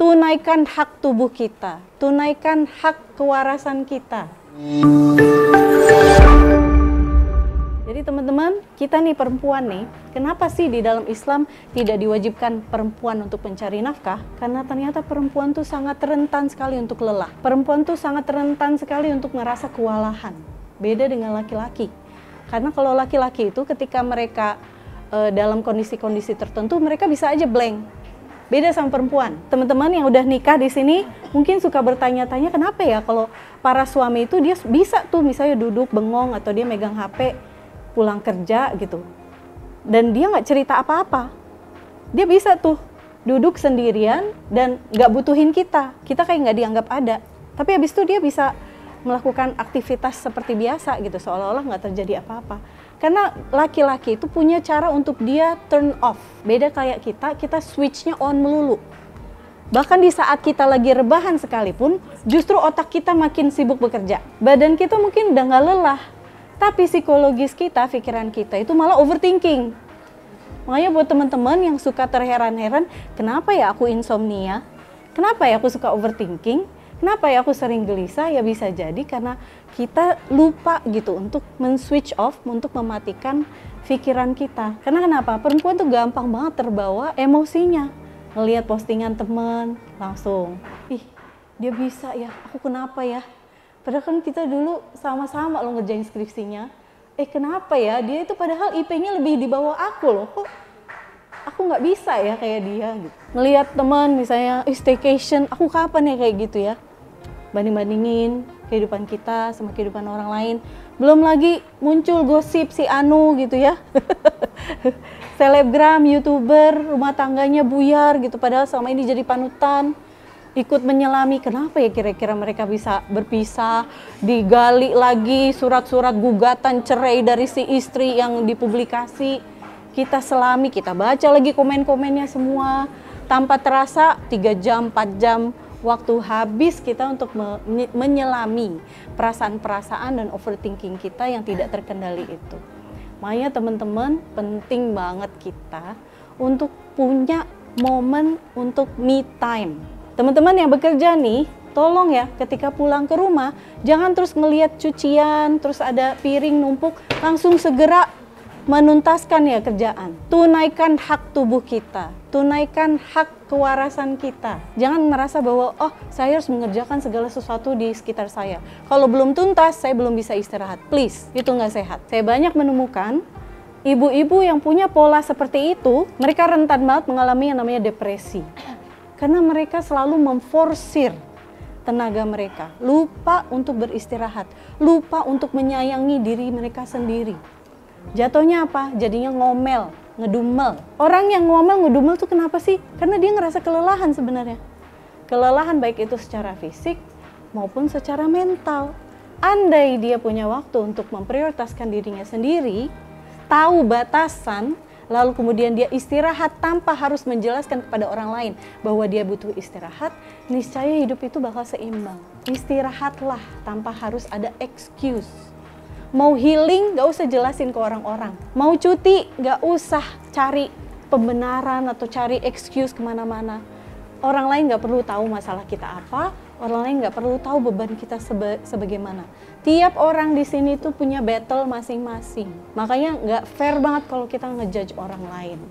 tunaikan hak tubuh kita, tunaikan hak kewarasan kita. Jadi teman-teman, kita nih perempuan nih, kenapa sih di dalam Islam tidak diwajibkan perempuan untuk mencari nafkah? Karena ternyata perempuan tuh sangat rentan sekali untuk lelah. Perempuan tuh sangat rentan sekali untuk merasa kewalahan. Beda dengan laki-laki. Karena kalau laki-laki itu ketika mereka dalam kondisi-kondisi tertentu, mereka bisa aja blank. Beda sama perempuan. Teman-teman yang udah nikah di sini mungkin suka bertanya-tanya kenapa ya kalau para suami itu dia bisa tuh misalnya duduk bengong atau dia megang HP pulang kerja gitu. Dan dia nggak cerita apa-apa. Dia bisa tuh duduk sendirian dan nggak butuhin kita. Kita kayak nggak dianggap ada. Tapi habis itu dia bisa melakukan aktivitas seperti biasa gitu, seolah-olah nggak terjadi apa-apa. Karena laki-laki itu punya cara untuk dia turn off. Beda kayak kita switch-nya on melulu. Bahkan di saat kita lagi rebahan sekalipun, justru otak kita makin sibuk bekerja. Badan kita mungkin udah nggak lelah, tapi psikologis kita, pikiran kita itu malah overthinking. Makanya buat teman-teman yang suka terheran-heran, kenapa ya aku insomnia? Kenapa ya aku suka overthinking? Kenapa ya aku sering gelisah? Ya bisa jadi karena kita lupa gitu untuk men-switch off, untuk mematikan pikiran kita. Karena kenapa? Perempuan tuh gampang banget terbawa emosinya. Ngelihat postingan teman, langsung, ih dia bisa ya, aku kenapa ya? Padahal kan kita dulu sama-sama lo ngerjain skripsinya. Kenapa ya? Dia itu padahal IP-nya lebih di bawah aku loh. Kok aku nggak bisa ya kayak dia gitu. Ngelihat teman misalnya staycation, aku kapan ya kayak gitu ya? Banding-bandingin kehidupan kita sama kehidupan orang lain. Belum lagi muncul gosip si Anu gitu ya. Selebgram, YouTuber, rumah tangganya buyar gitu. Padahal selama ini jadi panutan. Ikut menyelami, kenapa ya kira-kira mereka bisa berpisah. Digali lagi surat-surat gugatan cerai dari si istri yang dipublikasi. Kita selami, kita baca lagi komen-komennya semua. Tanpa terasa 3 jam, 4 jam waktu habis kita untuk menyelami perasaan-perasaan dan overthinking kita yang tidak terkendali itu. Makanya teman-teman, penting banget kita untuk punya momen untuk me time. Teman-teman yang bekerja nih, tolong ya ketika pulang ke rumah, jangan terus ngelihat cucian, terus ada piring numpuk, langsung segera menuntaskan ya kerjaan. Tunaikan hak tubuh kita, tunaikan hak kewarasan kita. Jangan merasa bahwa oh saya harus mengerjakan segala sesuatu di sekitar saya. Kalau belum tuntas, saya belum bisa istirahat. Please, itu nggak sehat. Saya banyak menemukan ibu-ibu yang punya pola seperti itu, mereka rentan banget mengalami yang namanya depresi. Karena mereka selalu memforsir tenaga mereka, lupa untuk beristirahat, lupa untuk menyayangi diri mereka sendiri. Jatuhnya apa? Jadinya ngomel, ngedumel. Orang yang ngomel, ngedumel tuh kenapa sih? Karena dia ngerasa kelelahan sebenarnya. Kelelahan baik itu secara fisik maupun secara mental. Andai dia punya waktu untuk memprioritaskan dirinya sendiri, tahu batasan, lalu kemudian dia istirahat tanpa harus menjelaskan kepada orang lain bahwa dia butuh istirahat, niscaya hidup itu bakal seimbang. Istirahatlah tanpa harus ada excuse. Mau healing, gak usah jelasin ke orang-orang. Mau cuti, gak usah cari pembenaran atau cari excuse kemana-mana. Orang lain gak perlu tahu masalah kita apa, orang lain gak perlu tahu beban kita sebagaimana. Tiap orang di sini tuh punya battle masing-masing. Makanya gak fair banget kalau kita ngejudge orang lain.